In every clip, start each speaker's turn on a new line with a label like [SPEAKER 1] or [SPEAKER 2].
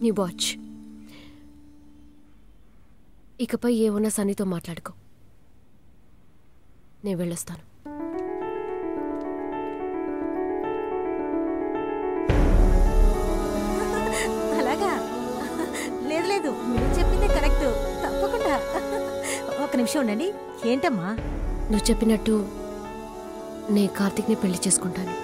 [SPEAKER 1] నీ వాచ్. ఇకపై ఏమన్నా సన్నితో మాట్లాడుకో. నేను వెళ్ళొస్తాను.
[SPEAKER 2] అలాగా? లేదు లేదు, మీరు చెప్పిందే కరెక్ట్. తప్పకుండా. ఒక నిమిషం ఉండండి. ఏంటమ్మా?
[SPEAKER 1] నువ్వు చెప్పినట్టు నేను కార్తీక్ని పెళ్లి చేసుకుంటాను.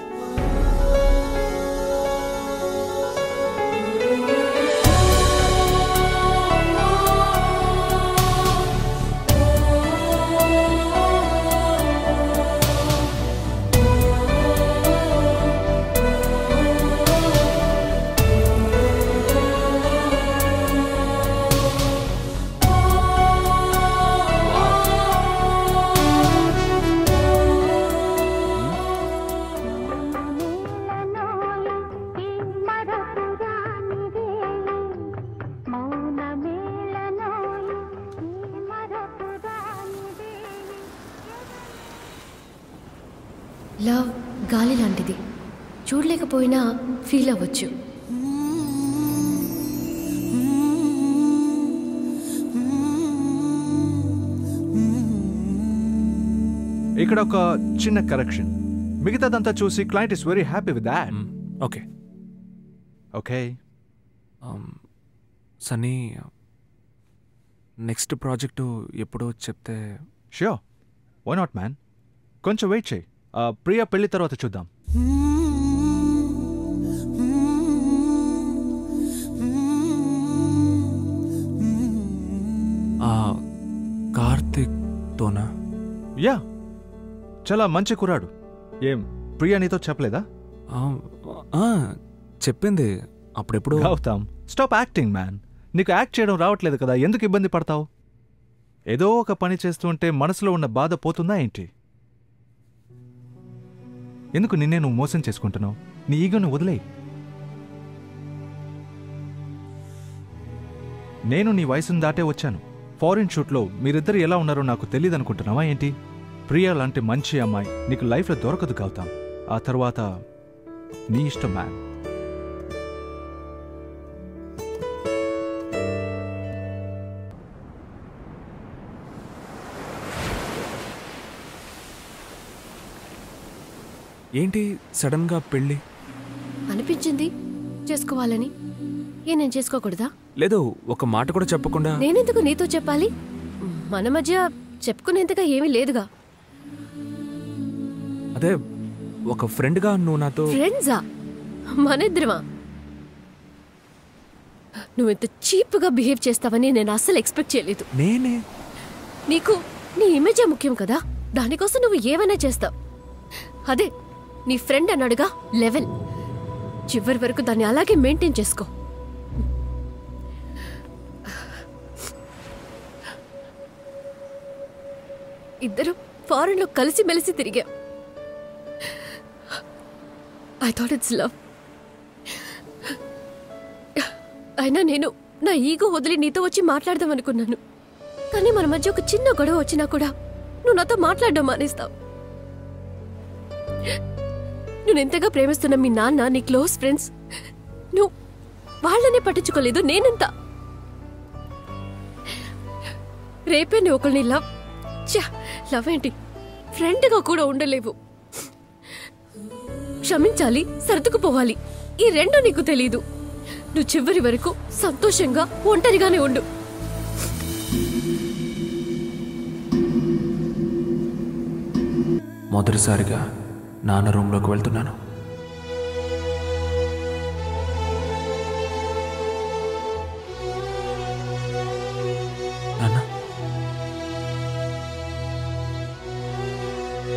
[SPEAKER 1] లవ్ గాలి లాంటిది. చూడలేకపోయినా ఫీల్ అవ్వచ్చు.
[SPEAKER 3] ఇక్కడ ఒక చిన్న కరెక్షన్. మిగతాదంతా చూసి client is very happy with that.
[SPEAKER 4] Okay
[SPEAKER 3] okay.
[SPEAKER 4] Sunny, next project ఎప్పుడో చెప్తే.
[SPEAKER 3] Sure, why not man. కొంచెం వెయిట్ చేయి. ప్రియా పెళ్లి తర్వాత చూద్దాం.
[SPEAKER 4] కార్తిక్ తోనా?
[SPEAKER 3] యా, చాలా మంచి కుర్రాడు. ఏం ప్రియా నీతో చెప్పలేదా?
[SPEAKER 4] చెప్పింది అప్పుడెప్పుడు.
[SPEAKER 3] Gautam, stop acting man. నీకు యాక్ట్ చేయడం రావట్లేదు కదా, ఎందుకు ఇబ్బంది పడతావు? ఏదో ఒక పని చేస్తుంటే మనసులో ఉన్న బాధ పోతుందా ఏంటి? ఎందుకు నిన్నే నువ్వు మోసం చేసుకుంటున్నావు? నీ ఈగోను వదిలేయి. నేను నీ వయసును దాటే వచ్చాను. ఫారిన్ షూట్లో మీరిద్దరు ఎలా ఉన్నారో నాకు తెలియదనుకుంటున్నావా ఏంటి? ప్రియా లాంటి మంచి అమ్మాయి నీకు లైఫ్లో దొరకదు గౌతమ్. ఆ తర్వాత నీ ఇష్టం మ్యాన్.
[SPEAKER 4] ఏంటి సడన్ గా పెళ్ళి?
[SPEAKER 1] అనిపించింది చేసుకోవాలని. నేను చేసుకోకూడదా?
[SPEAKER 4] లేదు, ఒక మాట కూడా చెప్పకుండా.
[SPEAKER 1] నేనెందుకు నీతో చెప్పాలి? మన మధ్య చెప్పుకునేంతగా ఏమీ లేదుగా.
[SPEAKER 4] అదే ఒక ఫ్రెండ్గా నువ్వు నాతో.
[SPEAKER 1] ఫ్రెండ్సా? మనిద్దరమా? నువ్వు ఇంత చీప్గా బిహేవ్ చేస్తావని నేను అస్సలు ఎక్స్పెక్ట్ చేయలేదు.
[SPEAKER 4] నేనే?
[SPEAKER 1] నీకు నీ ఇమేజే ముఖ్యం కదా, దానికోసం నువ్వు ఏమైనా చేస్తావు. అదే నీ ఫ్రెండ్ అన్నాడుగా, లెవెల్. చివరి వరకు దాన్ని అలాగే మెయింటైన్ చేసుకో. ఇద్దరు ఫారెన్ లో కలిసి మెలిసి తిరిగా. I thought it's love. అయినా నేను నా ఈగో వదిలి నీతో వచ్చి మాట్లాడదాం అనుకున్నాను. కానీ మన మధ్య ఒక చిన్న గొడవ వచ్చినా కూడా నువ్వు నాతో మాట్లాడడం మానేస్తావు. నువ్వు ఎంతగా ప్రేమిస్తున్న మీ నాన్న, నీ క్లోజ్ ఫ్రెండ్స్, నువ్వు వాళ్ళనే పట్టించుకోలేదు. నేనెంత? రేపే నువ్వు ఒకరిని లవ్ ఏంటి, ఫ్రెండ్గా కూడా ఉండలేవు. క్షమించాలి, సర్దుకుపోవాలి, ఈ రెండు నీకు తెలీదు. నువ్వు చివరి వరకు సంతోషంగా ఒంటరిగానే ఉండు.
[SPEAKER 4] మొదటిసారిగా నాన్న రూమ్లోకి వెళ్తున్నాను.